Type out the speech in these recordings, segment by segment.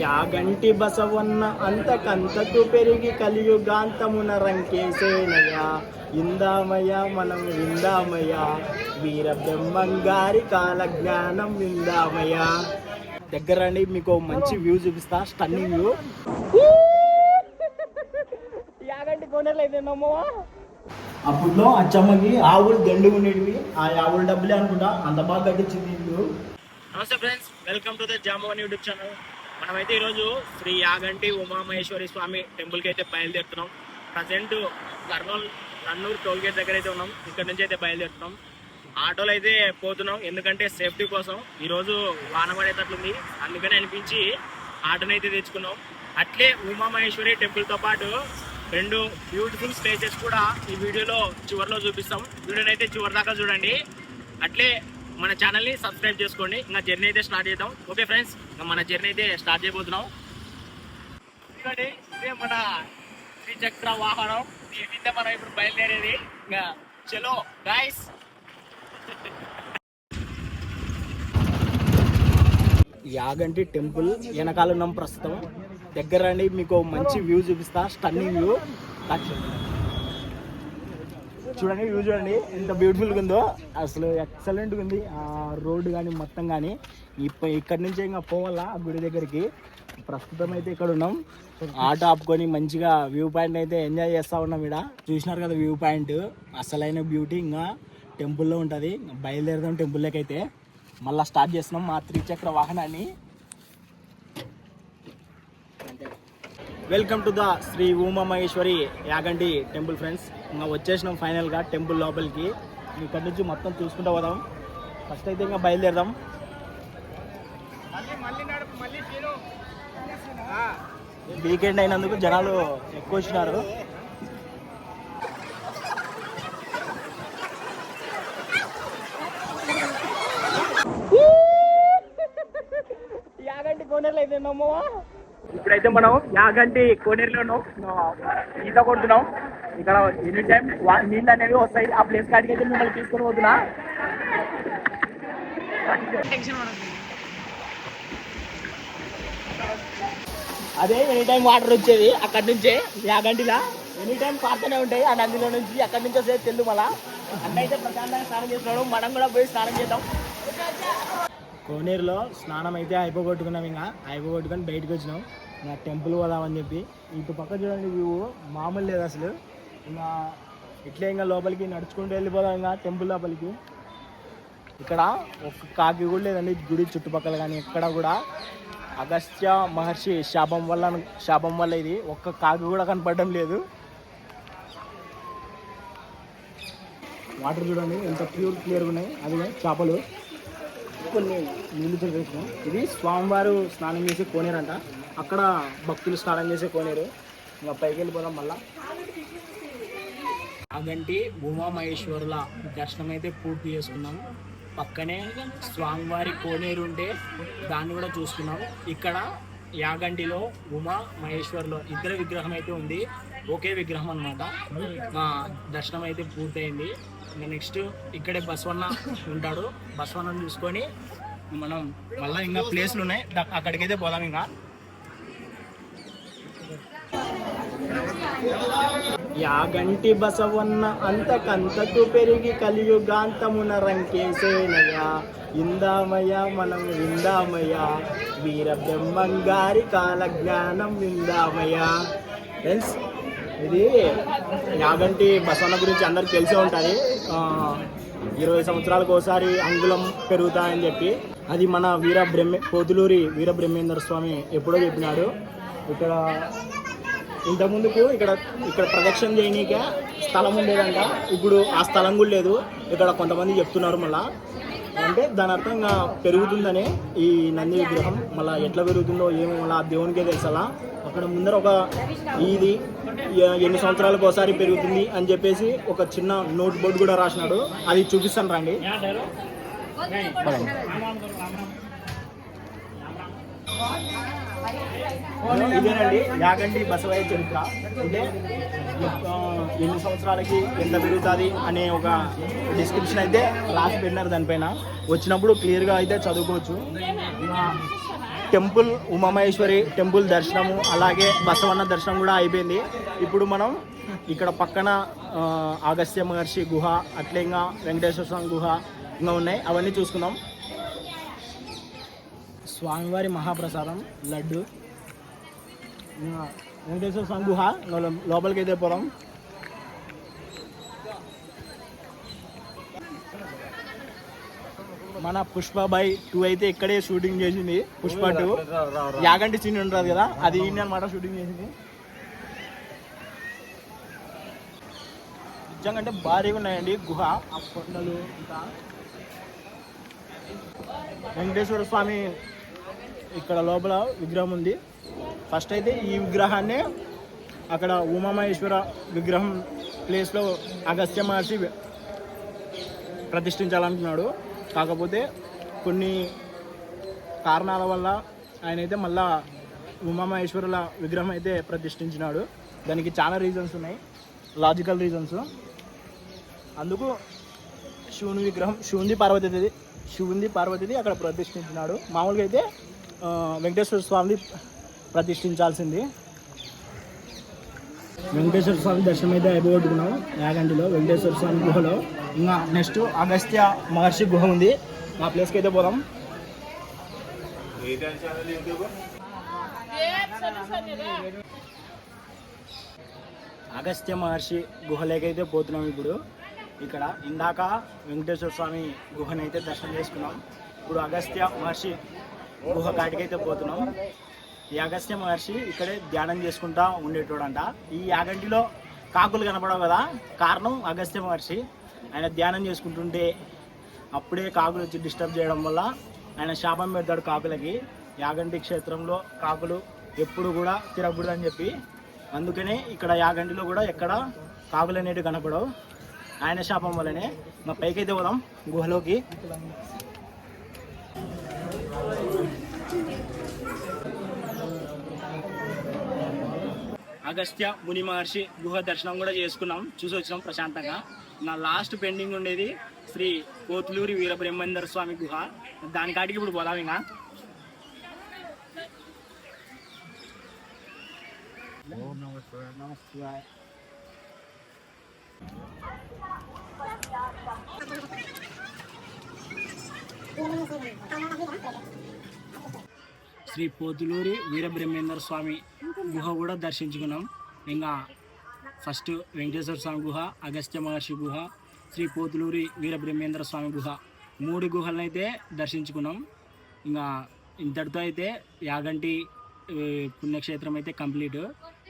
యాగంటి బసవన్న అంతకంతకు పెరిగి కలియుగాంతమున రంకేసేనయ్య. ఇందామయ్య మనం విందామయ్య, వీర బ్రహ్మంగారి కాలజ్ఞానం విందామయ్య. దగ్గర రండి, మీకు మంచి వ్యూ చూపిస్తా, స్టన్నింగ్ వ్యూ. యాగంటి కోనేరులో అయితే అప్పుడులో అచ్చమ్మకి ఆవులు దండుగా ఉండేటివి, ఆ ఆవుల డబ్బులే అనుకుంటా, అంత బాగా కట్టించింది ఇల్లు. నమస్తే friends, welcome to the Jambavan YouTube channel. మనమైతే ఈరోజు శ్రీ యాగంటి ఉమామహేశ్వరి స్వామి టెంపుల్కి అయితే బయలుదేరుతున్నాం. ప్రజెంట్ నన్నూరు టోల్ గేట్ దగ్గర అయితే ఉన్నాం. ఇక్కడ నుంచి అయితే బయలుదేరుతున్నాం. ఆటోలో అయితే పోతున్నాం, ఎందుకంటే సేఫ్టీ కోసం. ఈరోజు వాన పడేటట్లుంది, అందుకని అనిపించి ఆటోనైతే తెచ్చుకున్నాం. అట్లే ఉమామహేశ్వరి టెంపుల్తో పాటు రెండు బ్యూటిఫుల్ ప్లేసెస్ కూడా ఈ వీడియోలో చివరిలో చూపిస్తాం. వీడియోని అయితే చివరి దాకా చూడండి. అట్లే మన ఛానల్ని సబ్స్క్రైబ్ చేసుకోండి. ఇంకా జర్నీ అయితే స్టార్ట్ చేద్దాం. ఓకే ఫ్రెండ్స్, ఇంకా మన జర్నీ అయితే స్టార్ట్ చేయబోతున్నాం. ఇదే మన త్రిచక్ర వాహనం, దీనితో మనం ఇప్పుడు బయలుదేరేది. ఇంకా చలో గైస్. యాగంటి టెంపుల్ వెనకాల ఉన్నాం ప్రస్తుతం. దగ్గర రండి, మీకు మంచి వ్యూ చూపిస్తా, స్టన్నింగ్ వ్యూ. చూడండి, వ్యూ చూడండి ఎంత బ్యూటిఫుల్గా ఉందో, అసలు ఎక్సలెంట్గా ఉంది. ఆ రోడ్డు కానీ మొత్తం కానీ ఇక్కడి నుంచి ఇంకా పోవాలా ఆ గుడి దగ్గరికి. ప్రస్తుతం అయితే ఇక్కడ ఉన్నాం, ఆటో ఆపుకొని మంచిగా వ్యూ పాయింట్ అయితే ఎంజాయ్ చేస్తూ ఉన్నాం. ఇక్కడ చూసినారు కదా వ్యూ పాయింట్, అసలైన బ్యూటీ ఇంకా టెంపుల్లో ఉంటుంది. బయలుదేరదాం టెంపుల్లోకి అయితే. మళ్ళీ స్టార్ట్ చేస్తున్నాం మా త్రిచక్ర వాహనాన్ని. Welcome to the Shri Umamaheshwari Yaganti temple friends. ఇంకా వచ్చేసినాం ఫైనల్గా టెంపుల్ లోపలికి. ఇక్కడ నుంచి మొత్తం చూసుకుంటూ పోదాం. ఫస్ట్ అయితే ఇంకా బయలుదేరదాం. వీకెండ్ అయినందుకు జనాలు ఎక్కువ వచ్చినారు. యాగంటి కోనేరులో అయితే ఉన్నాము. ఇప్పుడైతే మనం యాగంటి కోనేరులో ఉన్నాం, ఈత కొడుతున్నాం. ఇక్కడ ఎనీ టైం నీళ్ళు అనేవి వస్తాయి. ఆ ప్లేస్ కాడికి అయితే మిమ్మల్ని తీసుకొని పోతున్నా. అదే ఎనీ టైం వాటర్ వచ్చేది అక్కడి నుంచే. యాగంటిలా ఎనీ టైం పారుతూనే ఉంటాయి. ఆ నదిలో నుంచి అక్కడి నుంచి వస్తే తెల్లు. మళ్ళా అన్న అయితే ప్రశాంతంగా స్నానం చేస్తున్నాడు, మనం కూడా పోయి స్నానం చేద్దాం. కోనేరులో స్నానం అయితే అయిపోగొట్టుకున్నాం. ఇంకా అయిపోగొట్టుకొని బయటకు వచ్చినాం. ఇంకా టెంపుల్ పోదామని చెప్పి. ఇటు పక్క చూడండి వ్యూ మామూలు లేదు అసలు. ఇంకా ఇట్లే ఇంకా లోపలికి నడుచుకుంటూ వెళ్ళిపోదాం ఇంకా టెంపుల్ లోపలికి. ఇక్కడ ఒక్క కాకి కూడా లేదండి గుడి చుట్టుపక్కల కానీ ఎక్కడ కూడా. అగస్త్య మహర్షి శాపం వల్ల ఇది ఒక్క కాకి కూడా కనపడడం లేదు. వాటర్ చూడండి ఎంత క్లియర్గా ఉన్నాయి. అది చేపలు కొన్ని నీళ్ళు చూపిస్తున్నాం. ఇది స్వామివారు స్నానం చేసే కోనేరు అంట. అక్కడ భక్తులు స్నానం చేసే కోనేరు. ఇంకా పైకి వెళ్ళిపోదాం మళ్ళా. యాగంటి ఉమామహేశ్వరుల దర్శనం అయితే పూర్తి చేసుకున్నాం. పక్కనే స్వామివారి కోనేరు ఉంటే దాన్ని కూడా చూసుకున్నాం. ఇక్కడ యాగంటిలో ఉమామహేశ్వరులో ఇద్దరు విగ్రహం అయితే ఉంది, ఒకే విగ్రహం అనమాట. మా దర్శనం అయితే పూర్తయింది. ఇంకా నెక్స్ట్ ఇక్కడే బసవన్న ఉంటాడు, బసవన్నను చూసుకొని మనం మళ్ళీ ఇంకా ప్లేస్లు ఉన్నాయి అక్కడికైతే పోదాం. ఇంకా యాగంటి బసవన్న అంతకంతకు పెరిగి కలియుగాంతమున రంకేసేనయ్య. ఇందామయ్య మనం విందామయ్య, వీర బ్రహ్మంగారి కాలజ్ఞానం విందామయ్య. ఫ్రెండ్స్, ఇది యాగంటి బసవన్న గురించి అందరికి తెలిసే ఉంటుంది. 20 సంవత్సరాలకు ఒకసారి అంగుళం పెరుగుతాయని చెప్పి అది మన పోతులూరి వీర బ్రహ్మేంద్ర స్వామి ఎప్పుడో చెప్పినాడు. ఇక్కడ ఇంతకుముందుకు ఇక్కడ ప్రదక్షిణ చేయనీకే స్థలం ఉండేదంట. ఇప్పుడు ఆ స్థలం కూడా లేదు. ఇక్కడ కొంతమంది చెప్తున్నారు మళ్ళా, అంటే దాని అర్థం ఇంకా పెరుగుతుందని ఈ నంది విగ్రహం. మళ్ళీ ఎట్లా పెరుగుతుందో ఏమో మళ్ళీ దేవునికే తెలుసలా. అక్కడ ముందర ఒక ఇది ఎన్ని సంవత్సరాలకు ఒకసారి పెరుగుతుంది అని చెప్పేసి ఒక చిన్న నోట్ బోర్డు కూడా రాసినాడు. అది చూపిస్తాను రండి. ఇదేనండి యాగంటి బసవయ్య చరిత్ర. అంటే ఎన్ని సంవత్సరాలకి ఎంత పెరుగుతుంది అనే ఒక డిస్క్రిప్షన్ అయితే రాసి పెట్టినారు దానిపైన. వచ్చినప్పుడు క్లియర్గా అయితే చదువుకోవచ్చు. టెంపుల్ ఉమామహేశ్వరి టెంపుల్ దర్శనము అలాగే బసవన్న దర్శనం కూడా అయిపోయింది. ఇప్పుడు మనం ఇక్కడ పక్కన అగస్త్య మహర్షి గుహ అట్లే ఇంకా వెంకటేశ్వర స్వామి గుహ ఇంకా ఉన్నాయి, అవన్నీ చూసుకుందాం. స్వామివారి మహాప్రసాదం లడ్డు, వెంకటేశ్వర స్వామి గుహ లోపలికి అయితే పోదాం. మన పుష్ప బై 2 అయితే ఇక్కడే షూటింగ్ చేసింది. పుష్ప 2 యాగంటి సీన్ ఉంటుంది కదా, అది ఈయన అనమాట షూటింగ్ చేసింది. నిజంగా అంటే భారీగా ఉన్నాయండి గుహ, ఆ కొండలు. ఇంకా వెంకటేశ్వర స్వామి ఇక్కడ లోపల విగ్రహం ఉంది. ఫస్ట్ అయితే ఈ విగ్రహాన్ని అక్కడ ఉమామహేశ్వర విగ్రహం ప్లేస్లో అగస్త్య మహర్షి ప్రతిష్ఠించాలనుకున్నాడు. కాకపోతే కొన్ని కారణాల వల్ల ఆయన అయితే మళ్ళా ఉమామహేశ్వరుల విగ్రహం అయితే ప్రతిష్ఠించినాడు. దానికి చాలా రీజన్స్ ఉన్నాయి, లాజికల్ రీజన్స్. అందుకు శివుని విగ్రహం శివుంది పార్వతిది అక్కడ ప్రతిష్ఠించినాడు. మామూలుగా అయితే వెంకటేశ్వర స్వామిని ప్రతిష్ఠించాల్సింది. వెంకటేశ్వర స్వామి దర్శనం అయితే అయిపోగొట్టుకున్నాం యాగంటిలో వెంకటేశ్వర స్వామి గుహలో. ఇంకా నెక్స్ట్ అగస్త్య మహర్షి గుహ ఉంది, ఆ ప్లేస్కి అయితే పోదాం. అగస్త్య మహర్షి గుహలోకైతే పోతున్నాం ఇప్పుడు. ఇక్కడ ఇందాక వెంకటేశ్వర స్వామి గుహనైతే దర్శనం చేసుకున్నాం. ఇప్పుడు అగస్త్య మహర్షి గుహ కాటికైతే పోతున్నాం. ఈ అగస్త్య మహర్షి ఇక్కడే ధ్యానం చేసుకుంటా ఉండేటోడంట. ఈ యాగంటిలో కాకులు కనపడవు కదా, కారణం అగస్త్య మహర్షి. ఆయన ధ్యానం చేసుకుంటుంటే అప్పుడే కాకులు వచ్చి డిస్టర్బ్ చేయడం వల్ల ఆయన శాపం పెడతాడు కాకులకి. యాగంటి క్షేత్రంలో కాకులు ఎప్పుడు కూడా తిరగకూడదని చెప్పి, అందుకనే ఇక్కడ యాగంటిలో కూడా ఎక్కడ కాకులు అనేటివి కనపడవు ఆయన శాపం వల్లనే. మా పైకైతే పోదాం గుహలోకి. అగస్త్య ముని మహర్షి గుహ దర్శనం కూడా చేసుకున్నాం, చూసి వచ్చినాం ప్రశాంతంగా. నా లాస్ట్ పెండింగ్ ఉండేది శ్రీ పోతులూరి వీరబ్రహ్మేంద్ర స్వామి గుహ, దానికాటికి ఇప్పుడు పోదాం. ఇంకా శ్రీ పోతులూరి వీరబ్రహ్మేంద్ర స్వామి గుహ కూడా దర్శించుకున్నాం. ఇంకా ఫస్ట్ వెంకటేశ్వర స్వామి గుహ, అగస్త్య మహర్షి గుహ, శ్రీ పోతులూరి వీరబ్రహ్మేంద్ర స్వామి గుహ, 3 గుహలను అయితే దర్శించుకున్నాం. ఇంకా ఇంతటితో అయితే యాగంటి పుణ్యక్షేత్రం అయితే కంప్లీట్.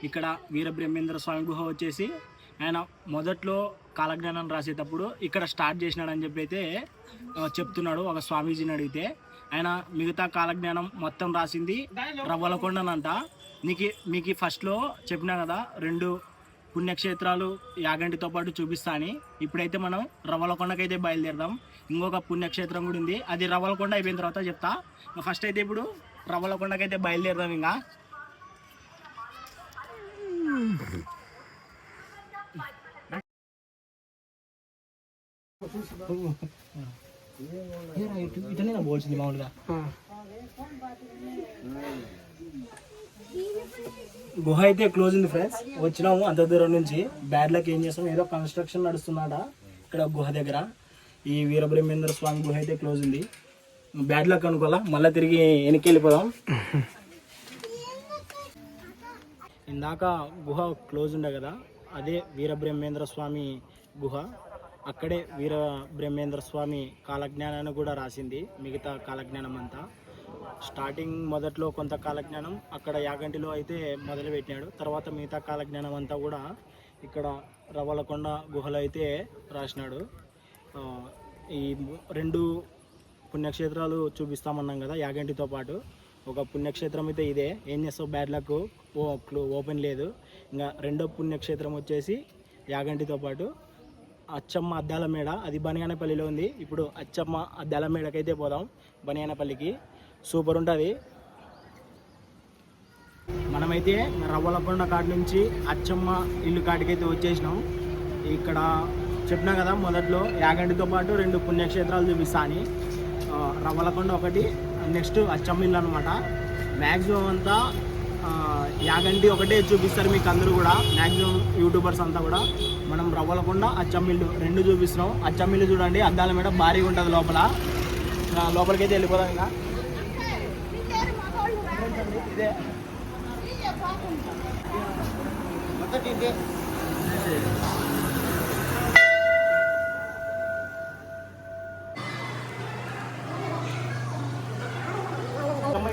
ఇక్కడ వీరబ్రహ్మేంద్ర స్వామి గుహ వచ్చేసి ఆయన మొదట్లో కాలజ్ఞానం రాసేటప్పుడు ఇక్కడ స్టార్ట్ చేసినాడని చెప్పి అయితే చెప్తున్నాడు ఒక స్వామీజీని అడిగితే. ఆయన మిగతా కాలజ్ఞానం మొత్తం రాసింది రవ్వలకొండనంట. మీకు ఫస్ట్లో చెప్పినా కదా 2 పుణ్యక్షేత్రాలు యాగంటితో పాటు చూపిస్తా అని. ఇప్పుడైతే మనం రవ్వలకొండకైతే బయలుదేరదాం. ఇంకొక పుణ్యక్షేత్రం కూడా ఉంది, అది రవ్వలకొండ అయిపోయిన తర్వాత చెప్తా. ఫస్ట్ అయితే ఇప్పుడు రవ్వలకొండకైతే బయలుదేరదాం. ఇంకా ఇటనే పోల్సింది మామూలుగా. గుహ అయితే క్లోజ్ ఉంది ఫ్రెండ్స్. వచ్చినాము అంత దూరం నుంచి. బ్యాడ్ లక్ ఏం చేస్తాం, ఏదో కన్స్ట్రక్షన్ నడుస్తున్నాడ ఇక్కడ గుహ దగ్గర. ఈ వీరబ్రహ్మేంద్ర స్వామి గుహ అయితే క్లోజ్ ఉంది. బ్యాడ్ లక్ అనుకోవాలా, మళ్ళీ తిరిగి వెనక్కి వెళ్ళిపోదాం. ఇందాక గుహ క్లోజ్ ఉండే కదా, అదే వీరబ్రహ్మేంద్ర స్వామి గుహ. అక్కడే వీరబ్రహ్మేంద్ర స్వామి కాలజ్ఞానాన్ని కూడా రాసింది, మిగతా కాలజ్ఞానం అంతా. స్టార్టింగ్ మొదట్లో కొంత కాలజ్ఞానం అక్కడ యాగంటిలో అయితే మొదలు పెట్టినాడు. తర్వాత మిగతా కాలజ్ఞానం అంతా కూడా ఇక్కడ రవ్వలకొండ గుహలో అయితే రాసినాడు. ఈ 2 పుణ్యక్షేత్రాలు చూపిస్తామన్నాం కదా యాగంటితో పాటు. ఒక పుణ్యక్షేత్రం అయితే ఇదే, ఏం చేస్తావు బ్యాడ్ లక్ ఓపెన్ లేదు. ఇంకా 2వ పుణ్యక్షేత్రం వచ్చేసి యాగంటితో పాటు అచ్చమ్మ అద్దాల మేడ, అది బనియానపల్లిలో ఉంది. ఇప్పుడు అచ్చమ్మ అద్దాల మేడకైతే పోదాం, బనియానపల్లికి. సూపర్ ఉంటుంది. మనమైతే రవ్వలకొండ కాటి నుంచి అచ్చమ్మ ఇల్లు కాటికైతే వచ్చేసినాం. ఇక్కడ చెప్పినా కదా మొదట్లో యాగంటితో పాటు 2 పుణ్యక్షేత్రాలు చూపిస్తా అని. రవ్వలకొండ ఒకటి, నెక్స్ట్ అచ్చమ్మ ఇల్లు అనమాట. మ్యాక్సిమం అంతా యాగంటి ఒకటే చూపిస్తారు మీకు అందరూ కూడా, మ్యాక్సిమం యూట్యూబర్స్ అంతా కూడా. మనం రవ్వలకుండా అచ్చమ్మిల్లు రెండు చూపిస్తున్నాం. అచ్చమ్మిల్లు చూడండి, అద్దాల మీద భారీగా ఉంటుంది లోపల. లోపలికైతే వెళ్ళిపోదాం. ఇంకా ఇదే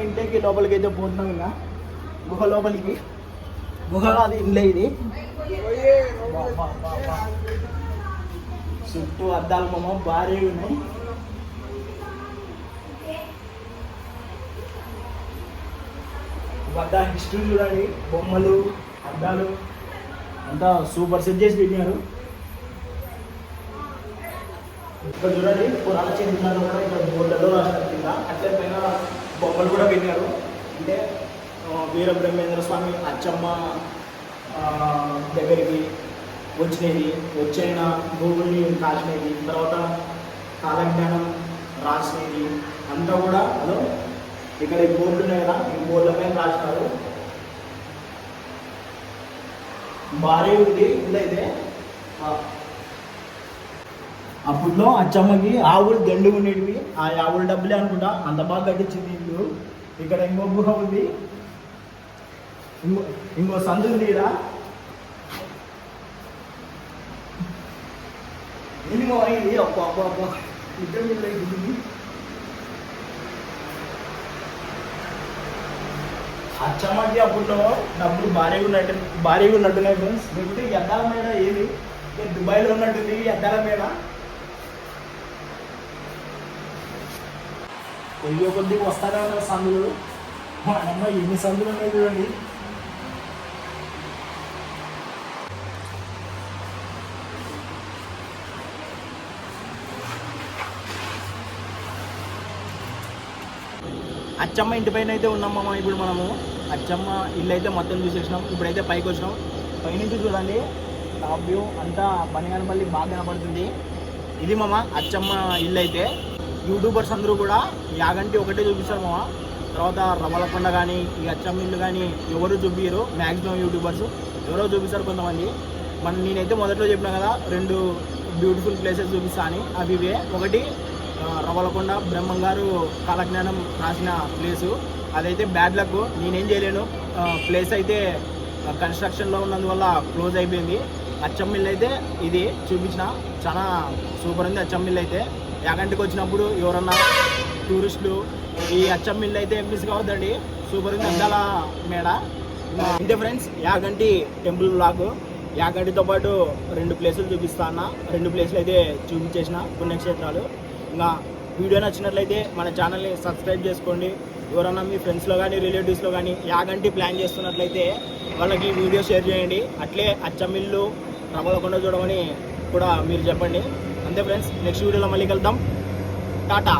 ఇంటికి లోపలికి అయితే పోతున్నాం. ఇంకా గుహ లోపలికి, గుహలో అది ఇండ్లే. ఇది చుట్టూ అద్దాలు బొమ్మ భారీగా ఉన్నాయి. వద్ద హిస్టరీ చూడండి, బొమ్మలు అద్దాలు అంతా సూపర్ సెట్ చేసి పెట్టినారు. ఇక్కడ చూడండి పురాణ చరిత్రలో కూడా ఇక్కడ బోర్డులో రాసినారు కింద. అట్లే పైన బొమ్మలు కూడా పెట్టినారు. అంటే వీరబ్రహ్మేంద్ర స్వామి అచ్చమ్మ దగ్గరికి వచ్చినది, వచ్చిన భూముల్ని కాల్చినది, తర్వాత కాలజ్ఞానం రాసినది అంతా కూడా అదో ఇక్కడ ఈ బోర్డు ఉన్నాయి కదా, ఈ బోర్డుల మీద రాసినారు. భారీ ఉంది ఇదైతే. అప్పట్లో అచ్చమ్మకి ఆవులు దండు ఉండేటివి, ఆ ఆవుల డబ్బులే అనుకుంటా, అంత బాగా కట్టించింది ఇల్లు. ఇక్కడ ఇంకో గుహ ఉంది, ఇంకో సందు ఉంది. ఇక్కడ మినిమం అయింది నిజం ఇల్లు. అచ్చమ్మకి అప్పట్లో డబ్బులు భారీగా ఉన్నట్టున్నాయి ఫ్రెండ్స్. లేకపోతే ఈ అద్దాల మీద ఏది దుబాయ్లో ఉన్నట్టుంది ఈ అద్దాల మీద. కొద్దిగా కొద్దిగా వస్తానే ఉన్నారు సందులు. అమ్మ ఎన్ని సందులు ఉన్నాయి చూడండి. అచ్చమ్మ ఇంటి పైన అయితే ఉన్నామమ్మ. ఇప్పుడు మనము అచ్చమ్మ ఇల్లు అయితే మొత్తం చూసేసినాం. ఇప్పుడైతే పైకి వచ్చినాం. పైనుంచి చూడండి టాప్ వ్యూ అంతా బనిగానపల్లి బాగా కనపడుతుంది. ఇది మామ అచ్చమ్మ ఇల్లు అయితే. యూట్యూబర్స్ అందరూ కూడా యాగంటి ఒకటే చూపిస్తారు మామ. తర్వాత రవ్వలకొండ కానీ ఈ అచ్చమ్మ ఇల్లు కానీ ఎవరు చూపించరు. మ్యాక్సిమం యూట్యూబర్స్ ఎవరో చూపిస్తారు కొంతమంది. నేనైతే మొదట్లో చెప్పినా కదా 2 బ్యూటిఫుల్ ప్లేసెస్ చూపిస్తా అని. అవి ఇవే. ఒకటి రవ్వలకొండ బ్రహ్మం గారు కాలజ్ఞానం రాసిన ప్లేసు. అదైతే బ్యాడ్ లక్, నేనేం చేయలేను. ప్లేస్ అయితే కన్స్ట్రక్షన్లో ఉన్నందువల్ల క్లోజ్ అయిపోయింది. అచ్చమ్మిల్లు అయితే ఇది చూపించిన, చాలా సూపర్ ఉంది అచ్చమ్మిల్లు అయితే. యాగంటికి వచ్చినప్పుడు ఎవరన్నా టూరిస్టులు ఈ అచ్చమ్మిల్లు అయితే మిస్ కావద్దండి, సూపర్ ఉంది అద్దాల మేడ. ఇంతే ఫ్రెండ్స్ యాగంటి టెంపుల్ బ్లాగ్. యాగంటితో పాటు 2 ప్లేసులు చూపిస్తా అన్న. 2 ప్లేసులు అయితే చూపించేసిన పుణ్యక్షేత్రాలు. ఇంకా వీడియో నచ్చినట్లయితే మన ఛానల్ని సబ్స్క్రైబ్ చేసుకోండి. ఎవరన్నా మీ ఫ్రెండ్స్లో కానీ రిలేటివ్స్లో కానీ యాగంటి ప్లాన్ చేస్తున్నట్లయితే వాళ్ళకి వీడియో షేర్ చేయండి. అట్లే అచ్చమ్మిల్లు రవ్వలకొండ చూడమని కూడా మీరు చెప్పండి. అంతే ఫ్రెండ్స్, నెక్స్ట్ వీడియోలో మళ్ళీ కలుద్దాం. టాటా.